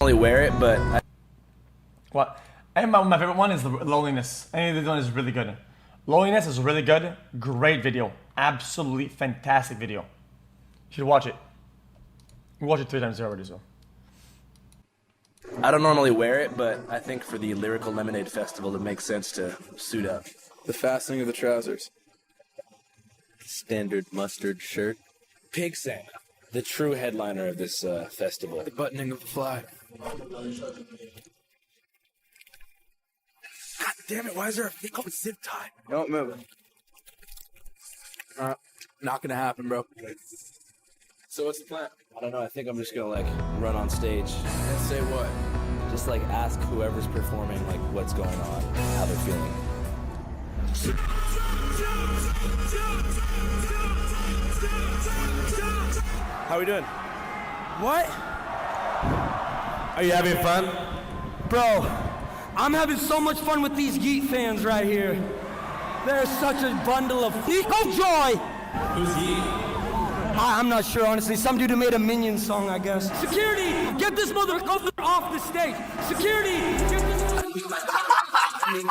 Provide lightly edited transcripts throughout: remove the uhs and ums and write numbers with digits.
only wear it, but what? And my favorite one is the loneliness. Any of this one is really good. Loneliness is really good. Great video. Absolutely fantastic video. You should watch it. We watched it 3 times already, so. I don't normally wear it, but I think for the Lyrical Lemonade Festival, it makes sense to suit up. The fastening of the trousers. Standard mustard shirt. Pig Santa, the true headliner of this festival. The buttoning of the flag. God damn it, why is there a thing called zip tie? Don't move. Not gonna happen, bro. So what's the plan? I don't know, I think I'm just gonna like run on stage. And say what? Just like ask whoever's performing like what's going on, how they're feeling. How are we doing? What? Are you having fun? Bro, I'm having so much fun with these Yeat fans right here. They're such a bundle of eco joy. Who's Yeat? I'm not sure, honestly. Some dude who made a Minion song, I guess. Security, get this motherfucker off the stage. Security, get this I'm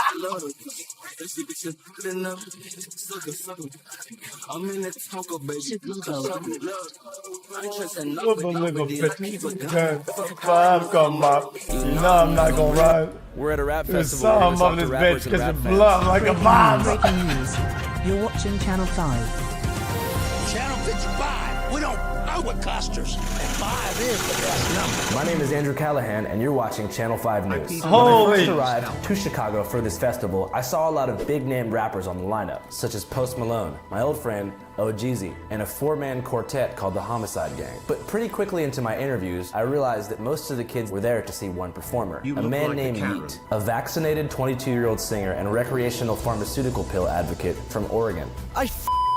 not gonna run. We're at a rap There's festival. some of this bitch because it's blood like a bomb. Breaking news. You're watching Channel 5. Channel 55. We don't know what clusters. And 5 is the best number. My name is Andrew Callahan, and you're watching Channel 5 News. Holy When I first arrived to Chicago for this festival, I saw a lot of big-name rappers on the lineup, such as Post Malone, my old friend OGZ, and a 4-man quartet called the Homicide Gang. But pretty quickly into my interviews, I realized that most of the kids were there to see one performer, a man named Yeat, a vaccinated 22-year-old singer and recreational pharmaceutical pill advocate from Oregon. I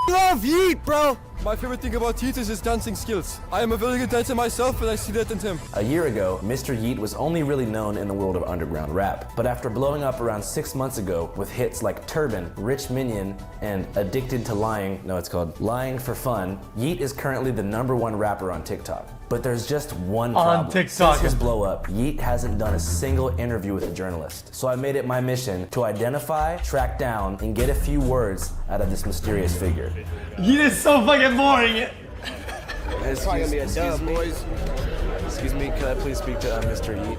love Yeat, bro. My favorite thing about Yeat is his dancing skills. I am a very good dancer myself, and I see that in him. A year ago, Mr. Yeat was only really known in the world of underground rap. But after blowing up around 6 months ago with hits like Turban, Rich Minion, and Addicted to Lying, no, it's called Lying for Fun, Yeat is currently the #1 rapper on TikTok. But there's just one problem. On TikTok. Since his blow up, Yeat hasn't done a single interview with a journalist. So I made it my mission to identify, track down, and get a few words out of this mysterious figure. Yeat is so fucking boring. Excuse me, can I please speak to Mr. Yeat?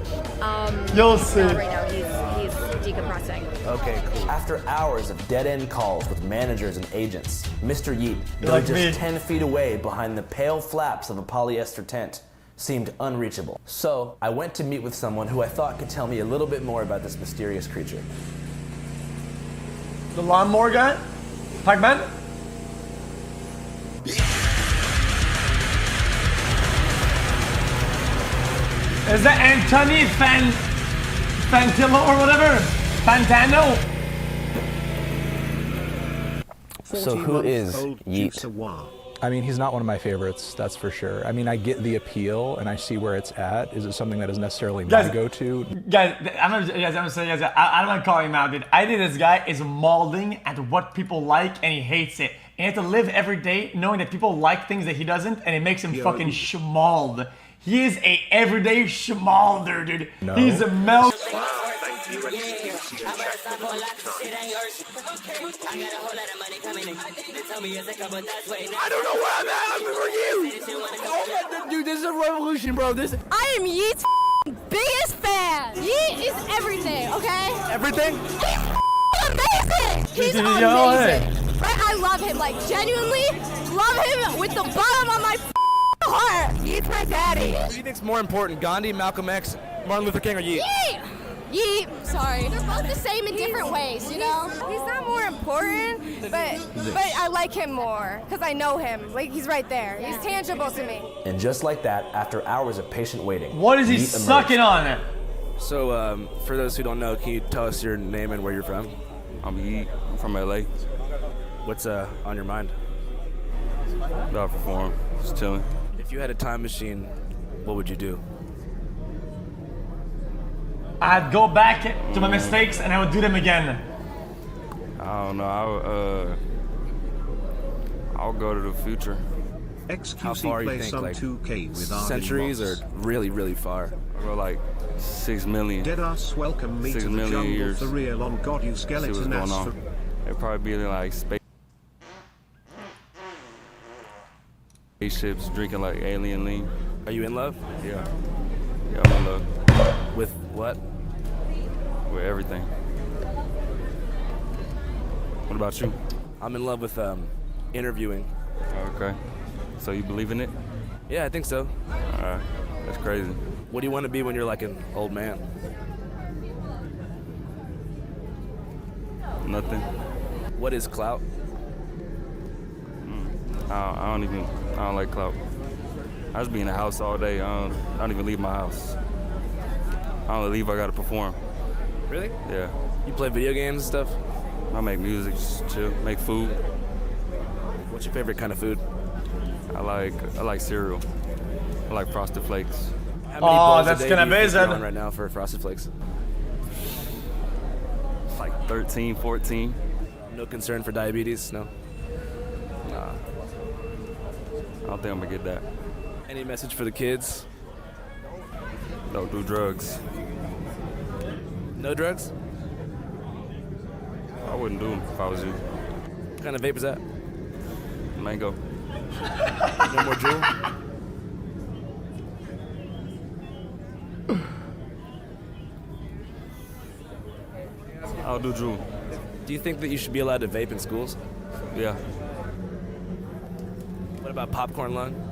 You'll see. No, right now he's decompressing. Okay, cool. After hours of dead-end calls with managers and agents, Mr. Yeat, though Like just me. 10 feet away behind the pale flaps of a polyester tent, seemed unreachable. So I went to meet with someone who I thought could tell me a little bit more about this mysterious creature. The lawnmower guy? Pac-Man? Is that Anthony Fantillo or whatever? Fantano? So who is Yeat? I mean, he's not one of my favorites, that's for sure. I mean, I get the appeal and I see where it's at. Is it something that is necessarily my go-to? Guys, I'm gonna say, guys, I don't want to call him out, dude. I think this guy is molding at what people like and he hates it. And he has to live every day knowing that people like things that he doesn't and it makes him fucking schmald. He is a everyday schmalder, dude. No. He's a melt. I don't know where I'm at. I'm for you. Dude, this is a revolution, bro. I am Yeat's biggest fan. Yeat is everything, okay? Everything? He's amazing. He's Yo, amazing. Right? I love him, like genuinely love him with the bottom of my heart. Yeat's my daddy. Who do you think's more important, Gandhi, Malcolm X, Martin Luther King, or Yeat? Yeat. Yeat, sorry. They're both the same in different ways, you know? He's not more important, but I like him more because I know him. Like, he's right there. He's tangible to me. And just like that, after hours of patient waiting, What is he Yeat sucking emerged. on? So, for those who don't know, can you tell us your name and where you're from? I'm Yeat. I'm from LA. What's on your mind? About to perform. Just chilling. If you had a time machine, what would you do? I'd go back to my mistakes and I would do them again. I don't know. I'll go to the future. How far you think, like centuries or really, really far? Or like 6 million. Deadass welcome me 6 to the million jungle years. for real on God you See what's skeleton going ass on. for It'd probably be like spaceships drinking like alien lean. Are you in love? Yeah. Yeah, I'm in love. With what? With everything. What about you? I'm in love with interviewing. Okay. So you believe in it? Yeah, I think so. Alright. That's crazy. What do you want to be when you're like an old man? Nothing. What is clout? I don't like clout. I just be in the house all day. I don't even leave my house. I only leave if I gotta perform. Really? Yeah. You play video games and stuff? I make music, just chill, make food. What's your favorite kind of food? I like cereal. I like Frosted Flakes. How many bowls that's a day gonna do you be think you're good. on right now for Frosted Flakes? Like 13, 14. No concern for diabetes? No? Nah. I don't think I'm gonna get that. Any message for the kids? Don't do drugs. No drugs? I wouldn't do them if I was you. What kind of vape is that? Mango. No more Juul? I'll do Juul. Do you think that you should be allowed to vape in schools? Yeah. What about popcorn lung?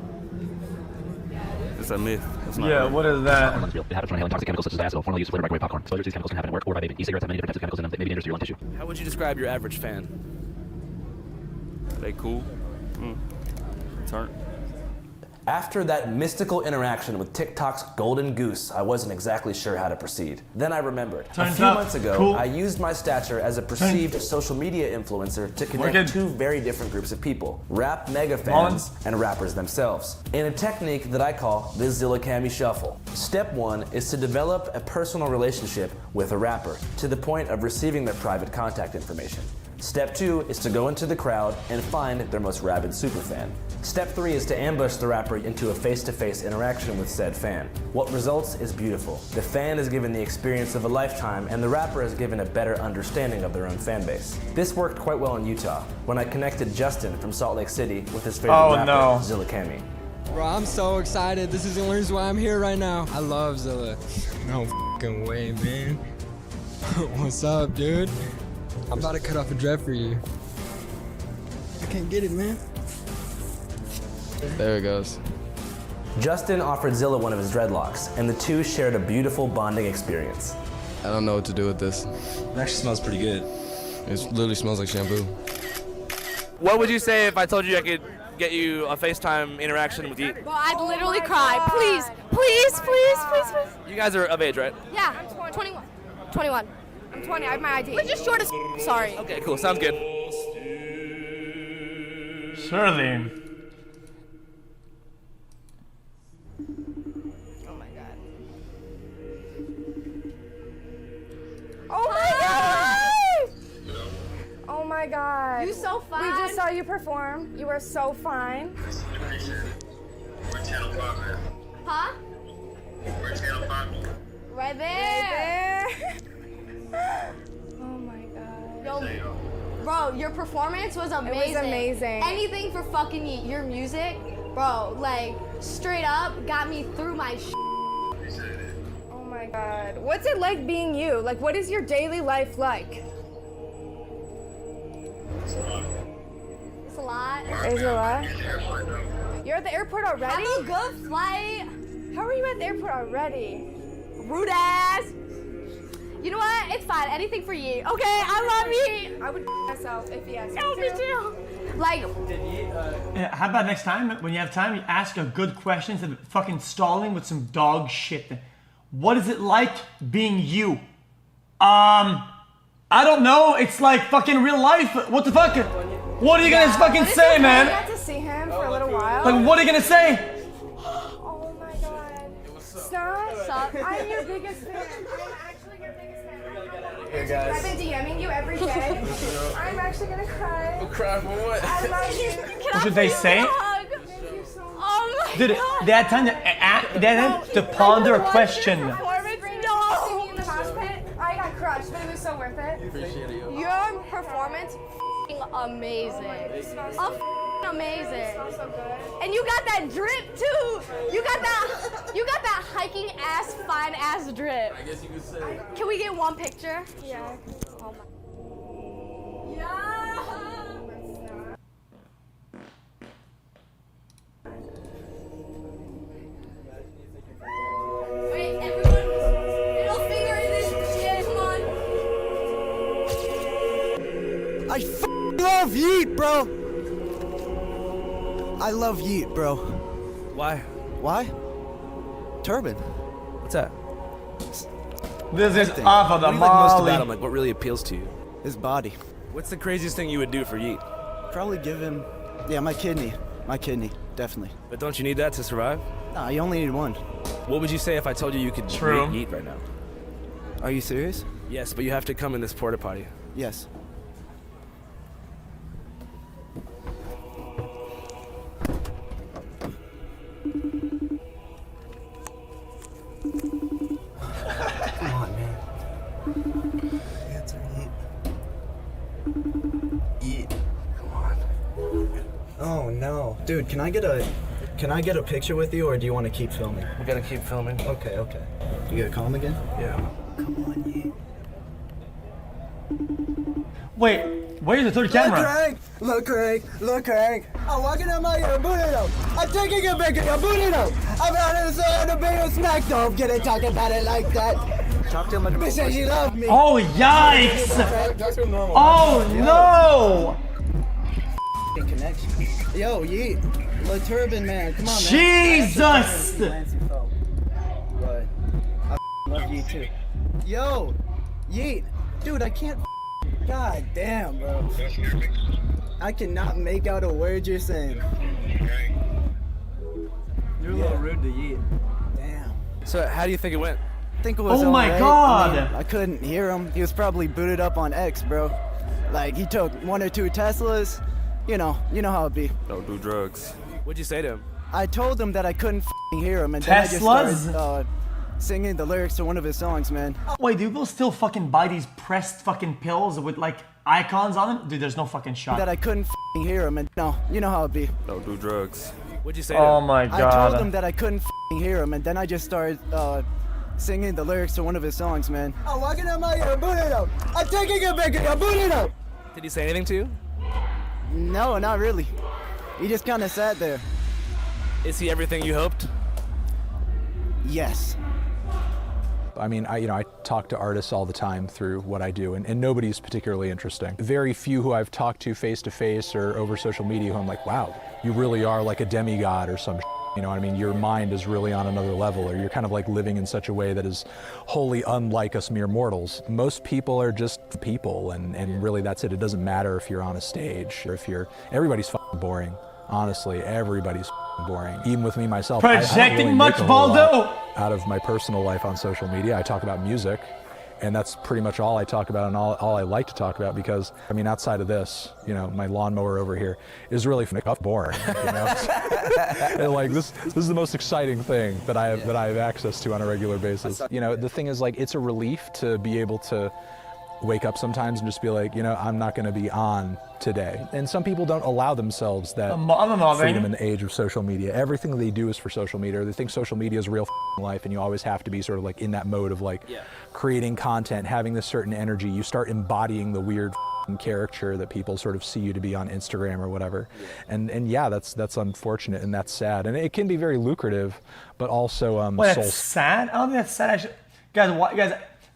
It's a myth. It's not Yeah, real. what is that? It happens from inhaling toxic chemicals such as diacetyl, formerly used to flavor microwave popcorn. Exposure to these chemicals can happen at work or by vaping. E-cigarettes have many different types of chemicals in them that may be dangerous to your lung tissue. How would you describe your average fan? They cool. Turn. After that mystical interaction with TikTok's golden goose, I wasn't exactly sure how to proceed. Then I remembered. A Turns few up. months ago, Cool. I used my stature as a perceived social media influencer to connect Wicked. two very different groups of people, rap mega fans and rappers themselves, in a technique that I call the Zillami Shuffle. Step 1 is to develop a personal relationship with a rapper to the point of receiving their private contact information. Step 2 is to go into the crowd and find their most rabid superfan. Step 3 is to ambush the rapper into a face-to-face interaction with said fan. What results is beautiful. The fan is given the experience of a lifetime, and the rapper is given a better understanding of their own fan base. This worked quite well in Utah, when I connected Justin from Salt Lake City with his favorite rapper, Zillami. Bro, I'm so excited. This is the only reason why I'm here right now. I love Zilla. No fucking way, man. What's up, dude? I'm about to cut off a dread for you. I can't get it, man. There it goes. Justin offered Zilla one of his dreadlocks, and the two shared a beautiful bonding experience. I don't know what to do with this. It actually smells pretty good. It literally smells like shampoo. What would you say if I told you I could get you a FaceTime interaction with Yeat? Well, I'd literally cry. Please, please, please, please, please. You guys are of age, right? Yeah, I'm 21. 21. I'm 20. I have my ID. We're just short as sorry. Okay, cool. Sounds good. Surely. Oh my god! Oh my god. You so fine. We just saw you perform. You were so fine. Huh? Right there. Oh my god. Yo, bro, your performance was amazing. It was amazing. Anything for fucking Yeat. Your music, bro, like straight up got me through my Oh my god. What's it like being you? Like, what is your daily life like? It's a lot. Is it a lot? You're at the airport already? Have a good flight. How are you at the airport already? Rude ass. You know what? It's fine. Anything for Yeat. Okay, I love Yeat. I would myself if he asked me Oh, me to. too. Like, Yeah, how about next time, when you have time, you ask a good question instead of fucking stalling with some dog shit. What is it like being you? I don't know. It's like fucking real life. What the fuck? What are you gonna fucking say, man? I got to see him for a little while. Like, what are you gonna say? Oh my god. Stop. I'm your biggest fan. I'm actually your biggest fan. Hey guys. I've been DMing you every day. I'm actually gonna cry. I'm crying for what? I love you. What should they say? oh my Dude, god. they had time to to ponder a question. No! I got crushed, but it was so worth it. Appreciate it. Your performance, amazing. Amazing. And you got that drip too. You got that hiking ass, fine ass drip. I guess you could say. Can we get one picture? Yeah. Oh my. Yeah. Wait, everyone, middle finger in this shit. Come on. I love Yeat, bro. I love Yeat, bro. Why? Why? Turban. What's that? This is off of the What do you like most molly. about him? Like, what really appeals to you? His body. What's the craziest thing you would do for Yeat? Probably give him, yeah, my kidney. My kidney, definitely. But don't you need that to survive? Nah, you only need one. What would you say if I told you you could True. meet Yeat right now? Are you serious? Yes, but you have to come in this porta potty. Yes. Come on, man. Answer Yeat. Come on. Oh no, dude. Can I get a picture with you, or do you want to keep filming? We gotta keep filming. Okay. You gonna call him again? Yeah. Come on, Yeat. Wait, where's the third camera? Look, Craig. I'm walking on my burrito. I'm taking a big burrito. I'm out of the big snack. Don't get it talking about it like that. Talk to him like a bitch said she loved me. Oh, yikes! Oh, no! Connection. Yo, Yeat. The Turban Man. Come on, man. Jesus! But I love you too. Yo, Yeat. Dude, I can't. God damn, bro. I cannot make out a word you're saying. You're a little rude to Yeat. Damn. So, how do you think it went? I think it was Oh my alright. God. I couldn't hear him. He was probably booted up on X, bro. Like, he took 1 or 2 Teslas. You know how it be. Don't do drugs. What'd you say to him? I told him that I couldn't hear him, and then I just Teslas? started singing the lyrics to one of his songs, man. Wait, do people still fucking buy these pressed fucking pills with like icons on them? Dude, there's no fucking shot. That I couldn't hear him, and you know how it be. Don't do drugs. What'd you say to him? Oh my I god. told him that I couldn't hear him, and then I just started singing the lyrics to one of his songs, man. I'm walking on my burrito. I'm taking a burrito. Did he say anything to you? No, not really. He just kind of sat there. Is he everything you hoped? Yes. I mean, I talk to artists all the time through what I do, and nobody's particularly interesting. Very few who I've talked to face to face or over social media who I'm like, wow, you really are like a demigod or some you know what I mean? Your mind is really on another level, or you're kind of like living in such a way that is wholly unlike us mere mortals. Most people are just people, and really that's it. It doesn't matter if you're on a stage or if everybody's fucking boring. Honestly, everybody's boring. Even with me myself. Projecting I don't really much, make a whole lot Baldo? out of my personal life on social media. I talk about music, and that's pretty much all I talk about and all I like to talk about, because, I mean, outside of this, you know, my lawnmower over here is really boring, you know? And like, this is the most exciting thing that I have access to on a regular basis. You know, the thing is, like, it's a relief to be able to wake up sometimes and just be like, you know, I'm not going to be on today. And some people don't allow themselves that freedom in the age of social media. Everything they do is for social media, or they think social media is real life, and you always have to be sort of like in that mode of like creating content, having this certain energy. You start embodying the weird caricature that people sort of see you to be on Instagram or whatever. And yeah, that's unfortunate, and that's sad. And it can be very lucrative, but also Wait, that's sad? I don't think that's sad, actually. Guys,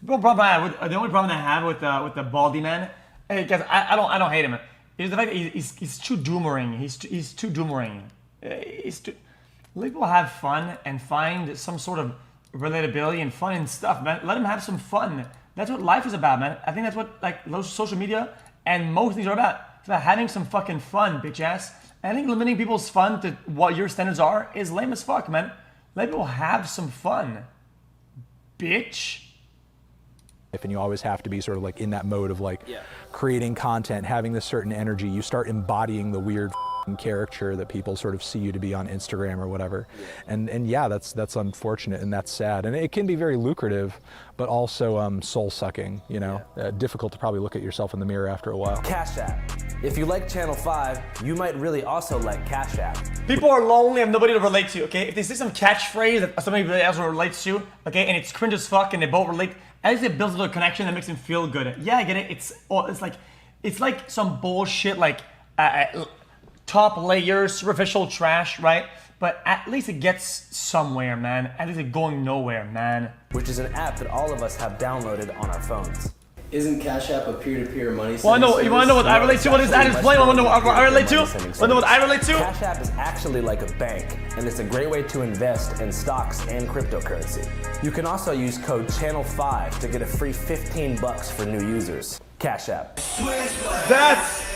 the only problem I have with the baldy man, hey guys, I don't hate him. Is the fact that he's too doomerang. He's too doomerang. Let people have fun and find some sort of relatability and fun and stuff, man. Let them have some fun. That's what life is about, man. I think that's what like social media and most things are about. It's about having some fucking fun, bitch ass. And I think limiting people's fun to what your standards are is lame as fuck, man. Let people have some fun, bitch. And you always have to be sort of like in that mode of like creating content, having this certain energy. You start embodying the weird caricature that people sort of see you to be on Instagram or whatever. And yeah, that's unfortunate and that's sad. And it can be very lucrative, but also soul-sucking, you know, difficult to probably look at yourself in the mirror after a while. Cash App. If you like Channel 5, you might really also like Cash App. People are lonely and nobody to relate to, okay? If they see some catchphrase that somebody else relates to, okay, and it's cringe as fuck and they both relate, at least it builds a little connection that makes them feel good. Yeah, I get it. It's like some bullshit like top layer, superficial trash, right? But at least it gets somewhere, man. At least it's going nowhere, man. Which is an app that all of us have downloaded on our phones. Isn't Cash App a peer-to-peer money well, sending you wanna know what I relate to? What is that? Explain. Wanna know what I relate to? Wanna know what I relate to? Cash App is actually like a bank, and it's a great way to invest in stocks and cryptocurrency. You can also use code Channel5 to get a free $15 for new users. Cash App. That's...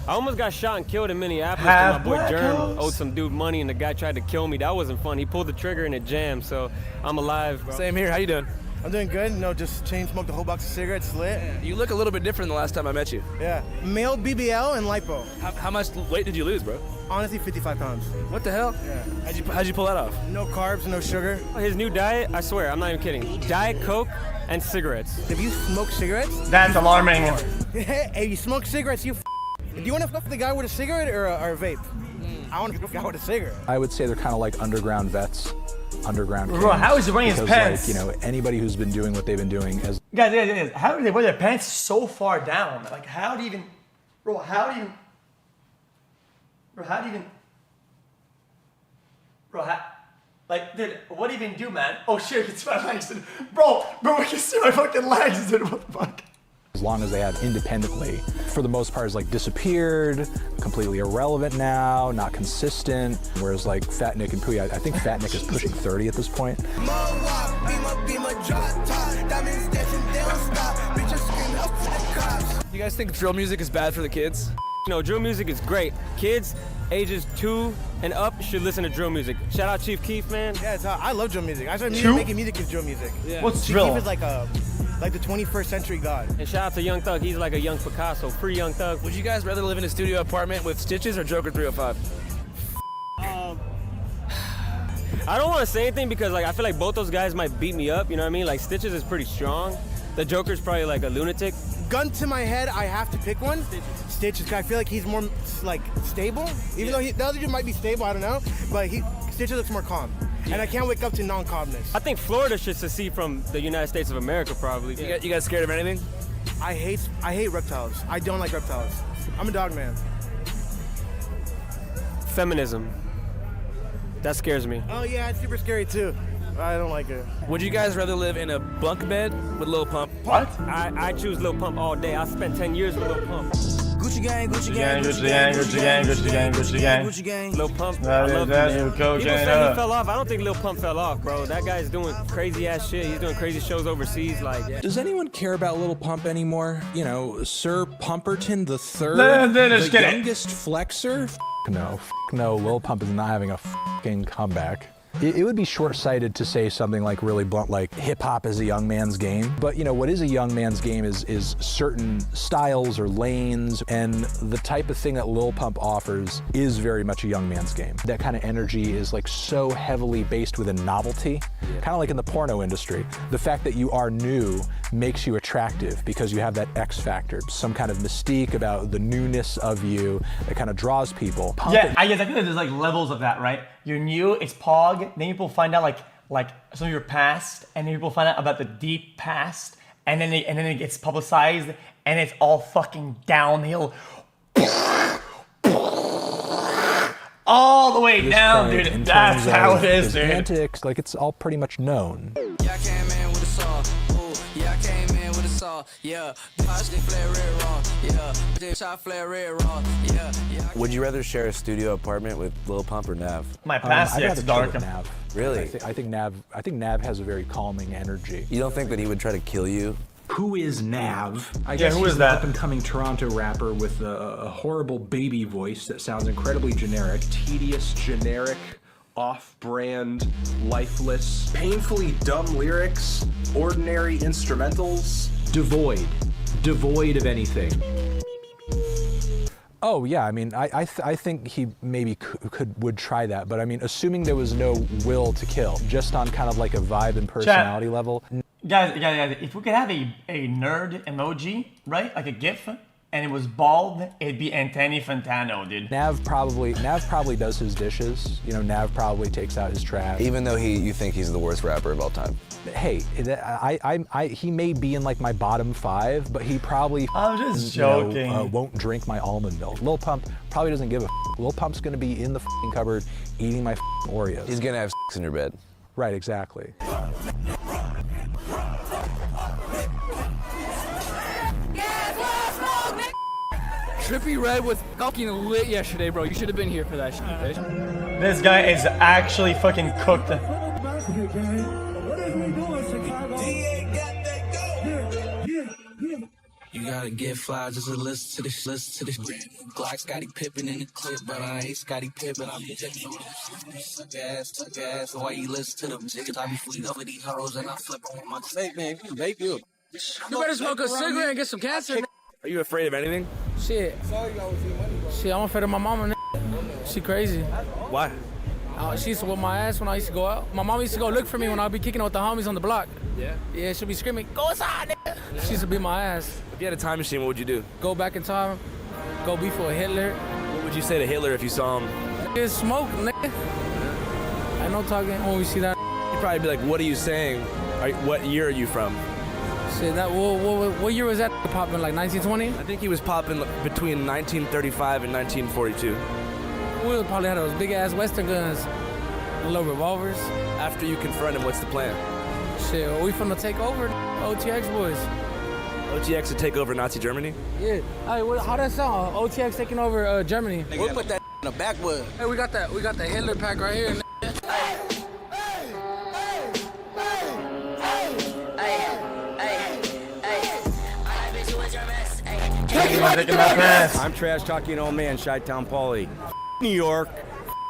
I almost got shot and killed in Minneapolis because my boy Germ owed some dude money and the guy tried to kill me. That wasn't fun. He pulled the trigger and it jammed, so I'm alive, bro. Same here. How you doing? I'm doing good. No, just chain smoked a whole box of cigarettes, lit. You look a little bit different than the last time I met you. Yeah. Male BBL and lipo. How much weight did you lose, bro? Honestly, 55 pounds. What the hell? Yeah. How'd you pull that off? No carbs, no sugar. His new diet, I swear, I'm not even kidding. Diet Coke and cigarettes. If you smoke cigarettes? That's alarming. Hey, you smoke cigarettes, you do you want to fuck the guy with a cigarette or a vape? I want to fuck the guy with a cigarette. I would say they're kind of like underground vets, underground kings. Bro, how is he wearing his pants? Like, you know, anybody who's been doing what they've been doing as... Guys, how do they wear their pants so far down? Like, how do you even... Bro, like, dude, what do you even do, man? Oh shit, it's my legs, dude. Bro, we can see my fucking legs, dude. What the fuck? As long as they have independently, for the most part, is like disappeared, completely irrelevant now, not consistent. Whereas like Fat Nick and Pooey, I think Fat Nick is pushing 30 at this point. You guys think drill music is bad for the kids? No, drill music is great. Kids ages 2 and up should listen to drill music. Shout out Chief Keef, man. Yeah, I love drill music. I started making music with drill music. Yeah. What's Chief drill? Keef is like the 21st century god. And shout out to Young Thug. He's like a young Picasso, free Young Thug. Would you guys rather live in a studio apartment with Stitches or Joker 305? I don't want to say anything because like I feel like both those guys might beat me up. You know what I mean? Like Stitches is pretty strong. The Joker's probably like a lunatic. Gun to my head, I have to pick one. Stitches. I feel like he's more like stable. Even though the other dude might be stable, I don't know. But Stitches looks more calm. And I can't wake up to non-calmness. I think Florida should secede from the United States of America, probably. You guys scared of anything? I hate reptiles. I don't like reptiles. I'm a dog man. Feminism. That scares me. Oh yeah, it's super scary too. I don't like it. Would you guys rather live in a bunk bed with Lil Pump? What? I choose Lil Pump all day. I spent 10 years with Lil Pump. Gucci gang, Gucci gang, Gucci gang, Gucci gang, Gucci gang, Gucci gang, Gucci gang. Lil Pump, I love him. People say he fell off. I don't think Lil Pump fell off, bro. That guy's doing crazy ass shit. He's doing crazy shows overseas. Like, does anyone care about Lil Pump anymore? You know, Sir Pumperton the Third, the youngest flexer. No, Lil Pump is not having a fucking comeback. It would be short-sighted to say something like really blunt, like hip-hop is a young man's game. But you know, what is a young man's game is certain styles or lanes, and the type of thing that Lil Pump offers is very much a young man's game. That kind of energy is like so heavily based within novelty, kind of like in the porno industry. The fact that you are new makes you attractive because you have that X factor, some kind of mystique about the newness of you that kind of draws people. Yeah, I think that there's like levels of that, right? You're new, it's Pog, then people find out like some of your past, and then people find out about the deep past, and then it gets publicized, and it's all fucking downhill. All the way down, dude. That's how it is, dude. Antics, like it's all pretty much known. Yeah, I came in with a saw. Ooh, yeah, I came in with a saw. Yeah, watch they flare red raw. Yeah, they shot flare red raw. Yeah. Would you rather share a studio apartment with Lil Pump or Nav? My past, yeah, it's dark. Nav. Really? I think Nav has a very calming energy. You don't think that he would try to kill you? Who is Nav? I guess he's an up-and-coming Toronto rapper with a horrible baby voice that sounds incredibly generic. Tedious, generic, off-brand, lifeless, painfully dumb lyrics, ordinary instrumentals, devoid of anything. Oh yeah, I mean, I think he maybe would try that, but I mean, assuming there was no will to kill, just on kind of like a vibe and personality level. Guys, if we could have a nerd emoji, right, like a GIF, and it was bald, it'd be Anthony Fantano, dude. Nav probably does his dishes. You know, Nav probably takes out his trash. Even though you think he's the worst rapper of all time. Hey, he may be in like my bottom 5, but he probably I'm just joking. Won't drink my almond milk. Lil Pump probably doesn't give a Lil Pump's gonna be in the cupboard eating my Oreos. He's gonna have sex in your bed. Right, exactly. Trippy Red was fucking lit yesterday, bro. You should have been here for that shit, bitch. This guy is actually fucking cooked. You gotta get fly just to listen to this, Glock Scotty Pippen in the clip, but I ain't Scotty Pippen. I be taking suck ass. Why you listen to them niggas? I be fleeing over these hoes and I flip on my fake man. Vape you. You better smoke a cigarette and get some cancer. Are you afraid of anything? Shit, I'm afraid of my mama. She crazy. Why? She used to whip my ass when I used to go out. My mom used to go look for me when I'd be kicking it with the homies on the block. Yeah? Yeah, she'd be screaming, go inside, nigga. She used to beat my ass. If you had a time machine, what would you do? Go back in time, go be for Hitler. What would you say to Hitler if you saw him? Nigga, smoke, nigga. I know talking when we see that. He'd probably be like, what are you saying? What year are you from? Shit, what year was that popping, like 1920? I think he was popping between 1935 and 1942. We probably had those big-ass Western guns. Little revolvers. After you confront him, what's the plan? Shit, we finna take over OTX boys. OTX to take over Nazi Germany? Yeah. Hey, how that sound? OTX taking over Germany. We'll put that in the backwood. Hey, we got the Hitler pack right here. I'm trash talking old man, Chi-Town Paulie. New York,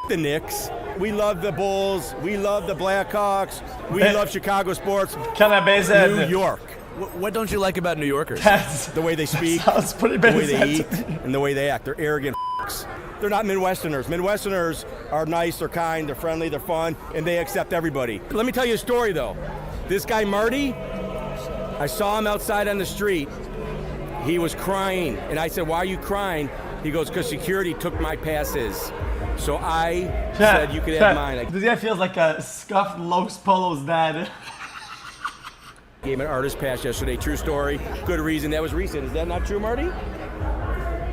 the Knicks. We love the Bulls. We love the Blackhawks. We love Chicago sports. New York. What don't you like about New Yorkers? The way they speak, sounds pretty the way they basic. eat, and the way they act. They're arrogant f***s. They're not Midwesterners. Midwesterners are nice, they're kind, they're friendly, they're fun, and they accept everybody. Let me tell you a story, though. This guy, Marty, I saw him outside on the street. He was crying, and I said, why are you crying? He goes, because security took my passes. So I said you could have mine. This guy feels like a scuffed Los Polo's dad. Gave an artist pass yesterday. True story. Good reason. That was recent. Is that not true, Marty?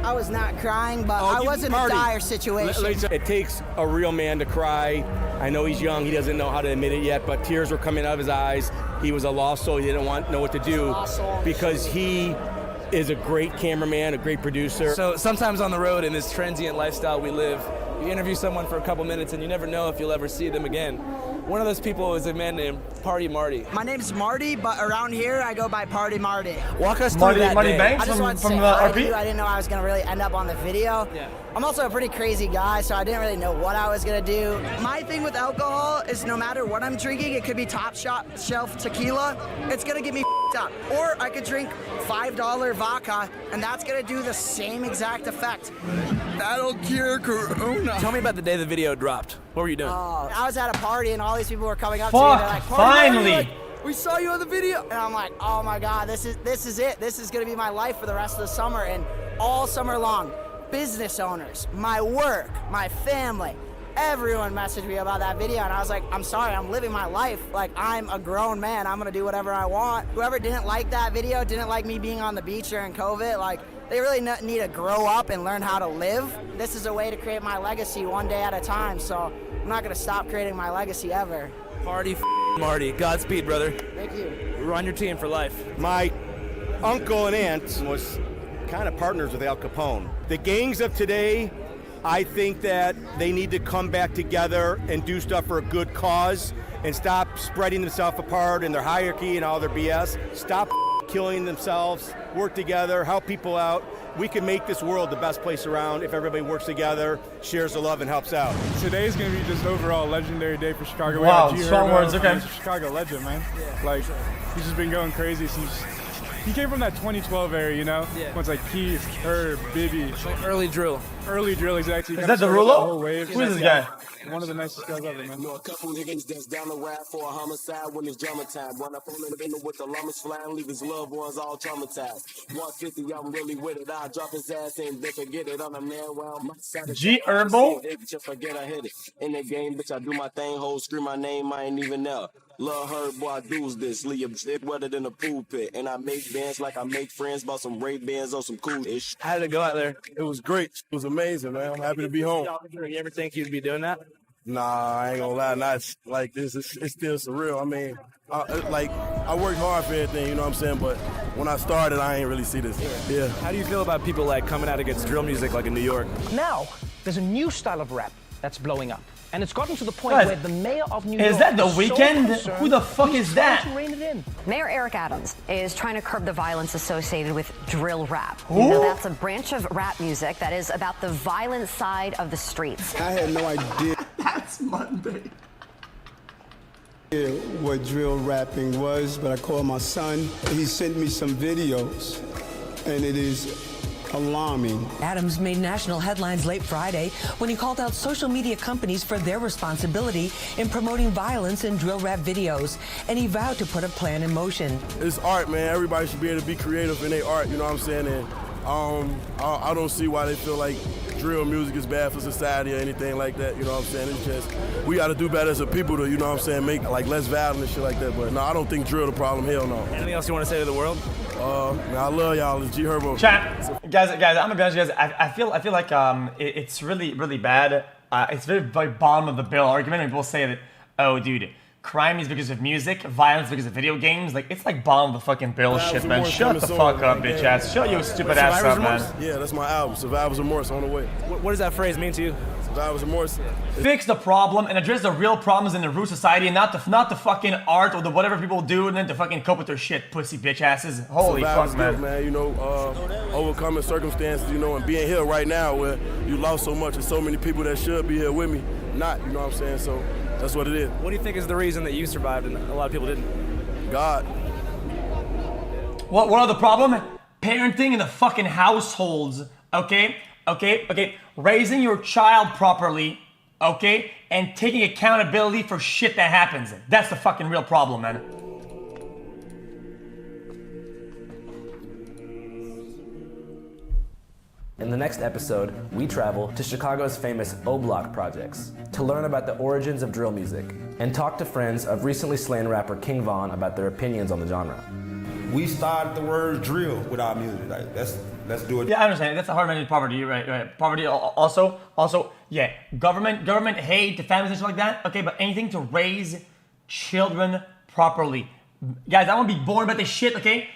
I was not crying, but I was in a dire situation. It takes a real man to cry. I know he's young. He doesn't know how to admit it yet, but tears were coming out of his eyes. He was a lost soul. He didn't know what to do because he is a great cameraman, a great producer. So sometimes on the road in this transient lifestyle we live, you interview someone for a couple minutes and you never know if you'll ever see them again. One of those people is a man named Party Marty. My name's Marty, but around here I go by Party Marty. Walk us through that Marty day. Banks I just want to say hi to you. I didn't know I was going to really end up on the video. Yeah. I'm also a pretty crazy guy, so I didn't really know what I was going to do. My thing with alcohol is no matter what I'm drinking, it could be top shelf tequila, it's going to get me up. Or I could drink $5 vodka, and that's going to do the same exact effect. That'll cure Corona. Tell me about the day the video dropped. What were you doing? I was at a party, and all these people were coming up to me. They're like, finally! Like, we saw you on the video. And I'm like, oh my God, this is it. This is going to be my life for the rest of the summer and all summer long. Business owners, my work, my family, everyone messaged me about that video, and I was like, I'm sorry, I'm living my life. Like, I'm a grown man. I'm gonna do whatever I want. Whoever didn't like that video, didn't like me being on the beach during COVID, like, they really need to grow up and learn how to live. This is a way to create my legacy one day at a time, so I'm not gonna stop creating my legacy ever. Party Marty. Godspeed, brother. Thank you. We're on your team for life. My uncle and aunt was kind of partners with Al Capone. The gangs of today, I think that they need to come back together and do stuff for a good cause and stop spreading themselves apart in their hierarchy and all their BS. Stop killing themselves, work together, help people out. we can make this world the best place around if everybody works together, shares the love, and helps out. Today's gonna be just overall a legendary day for Chicago. Wow, strong words, okay. He's a Chicago legend, man. Like, he's just been going crazy since. He came from that 2012 era, you know? Yeah. When it's like Keith, Herb, Bibby. Like early drill. Early drill, exactly. Is that Derulo? Who is this guy? One of the nicest guys ever, man. Know a couple niggas that's down the rap for a homicide when it's drama time. Run up on the with the llamas flying, leave his loved ones all traumatized. 150, I'm really with it. I drop his ass and they forget it on a man round my side. G Herbo? Just forget I hit it. In the game, bitch, I do my thing, hold, scream my name, I ain't even there. Love her, boy, I do's this. Leave a dick wetter than a pool pit. And I make bands like I make friends, bought some Ray Bans on some cool ish. How did it go out there? It was great. It was amazing, man. I'm happy to be home. You ever think you'd be doing that? Nah, I ain't gonna lie. Not like this. It's still surreal. I mean, I worked hard for everything, you know what I'm saying? But when I started, I ain't really see this. Yeah. How do you feel about people like coming out against drill music like in New York? Now, there's a new style of rap that's blowing up. And it's gotten to the point where the mayor of New York is that The is Weeknd? So who the fuck is that? To rein it in. Mayor Eric Adams is trying to curb the violence associated with drill rap. Ooh. You know, that's a branch of rap music that is about the violent side of the streets. I had no idea. That's Monday. What drill rapping was, but I called my son. He sent me some videos, and it is alarming. Adams made national headlines late Friday when he called out social media companies for their responsibility in promoting violence in drill rap videos, and he vowed to put a plan in motion. It's art, man. Everybody should be able to be creative in their art, you know what I'm saying? And I don't see why they feel like drill music is bad for society or anything like that, you know what I'm saying? It's just, we got to do better as a people to, you know what I'm saying, make like less violent and shit like that. But no, I don't think drill the problem, hell no. Anything else you want to say to the world? Man, I love y'all. It's G Herbo. Chat, guys, I'm gonna be honest with you guys. I feel like it's really bad. It's very bottom of the bill argument. And people say that, oh, dude, crime is because of music, violence because of video games. Like, it's like bottom of the fucking bill shit, man. Shut the fuck up, bitch ass. Shut your stupid ass up, man. Yeah, that's my album, Survivor's Remorse, on the way. What does that phrase mean to you? Survivor's Remorse. Fix the problem and address the real problems in the root society, and not the fucking art or the whatever people do, and then to fucking cope with their shit, pussy bitch asses. Holy fuck, man. You know, overcoming circumstances, you know, and being here right now where you lost so much and so many people that should be here with me, not, you know what I'm saying? So that's what it is. What do you think is the reason that you survived and a lot of people didn't? God. What are the problem? Parenting in the fucking households, okay? Raising your child properly, okay? And taking accountability for shit that happens. That's the fucking real problem, man. In the next episode, we travel to Chicago's famous O-Block projects to learn about the origins of drill music and talk to friends of recently slain rapper King Von about their opinions on the genre. We started the word drill with our music. Like, let's do it. Yeah, I understand. That's a hard managed poverty, right? Poverty also, yeah. Government hate to families and shit like that. Okay, but anything to raise children properly. Guys, I want to be born about this shit, okay?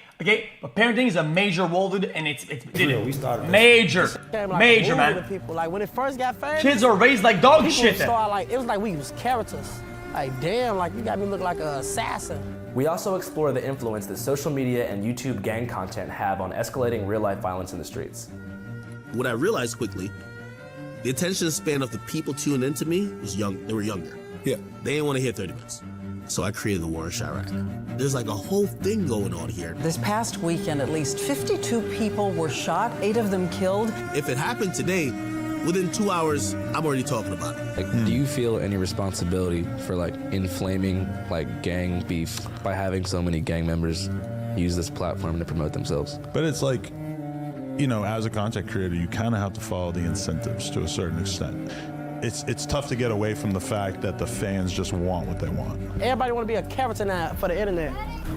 But parenting is a major role, dude, and it's we started major, man. People. Like, when it first got famous, kids are raised like dog shit. It was like we was characters. Like, damn, like you got me look like an assassin. We also explore the influence that social media and YouTube gang content have on escalating real-life violence in the streets. What I realized quickly, the attention span of the people tuning into me was young. They were younger. Yeah. They didn't want to hear 30 minutes. So I created the war in Chirac. There's like a whole thing going on here. This past weekend, at least 52 people were shot, 8 of them killed. If it happened today, within 2 hours, I'm already talking about it. Like, do you feel any responsibility for like inflaming like gang beef by having so many gang members use this platform to promote themselves? But it's like, you know, as a content creator, you kind of have to follow the incentives to a certain extent. It's tough to get away from the fact that the fans just want what they want. Everybody want to be a character now for the internet.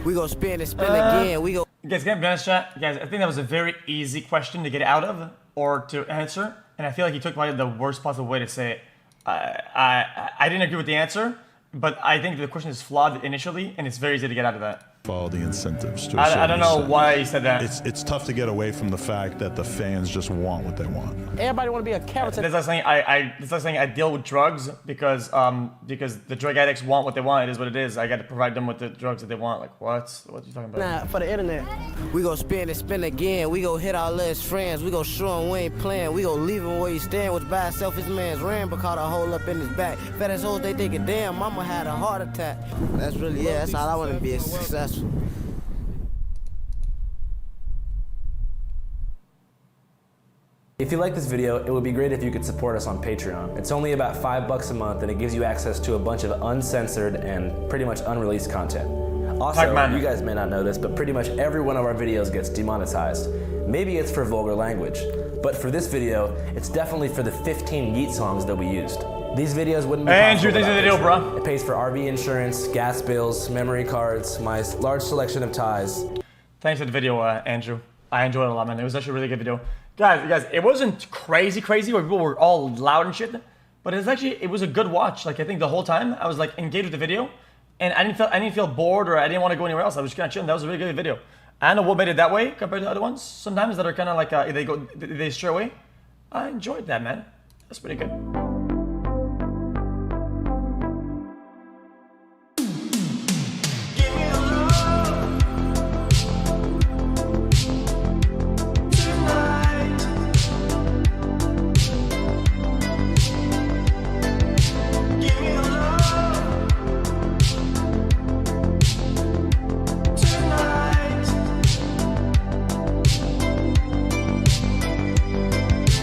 We gonna spin and spin again. We go. Guys, can I be honest, chat? Guys, I think that was a very easy question to get out of or to answer, and I feel like he took probably the worst possible way to say it. I didn't agree with the answer, but I think the question is flawed initially, and it's very easy to get out of that. follow the incentives to a I certain don't know extent. why he said that. It's tough to get away from the fact that the fans just want what they want. Everybody want to be a character. That's like saying I deal with drugs because the drug addicts want what they want. It is what it is. I got to provide them with the drugs that they want. Like what? What are you talking about? Nah, for the internet. We gon' spin and spin again. We gon' hit our last friends. We gon' show him we ain't playing. We gon' leave him where he stand. Which by itself his man's ran but caught a hole up in his back. Fat ass hoes, they thinking, damn, mama had a heart attack. That's really, yeah, that's all I want to be, successful. If you like this video, it would be great if you could support us on Patreon. It's only about $5 a month and it gives you access to a bunch of uncensored and pretty much unreleased content. Also, you guys may not know this, but pretty much every one of our videos gets demonetized. Maybe it's for vulgar language, but for this video, it's definitely for the 15 Yeat songs that we used. These videos wouldn't be possible Andrew, thanks for the deal, bro. It pays for RV insurance, gas bills, memory cards, my large selection of ties. Thanks for the video, Andrew. I enjoyed it a lot, man. It was actually a really good video. Guys, it wasn't crazy where people were all loud and shit, but it was a good watch. Like I think the whole time I was like engaged with the video, and I didn't feel bored or I didn't want to go anywhere else. I was just kind of chilling. That was a really good video. I don't know what made it that way compared to other ones. Sometimes that are kind of like they stray away. I enjoyed that, man. That's pretty good.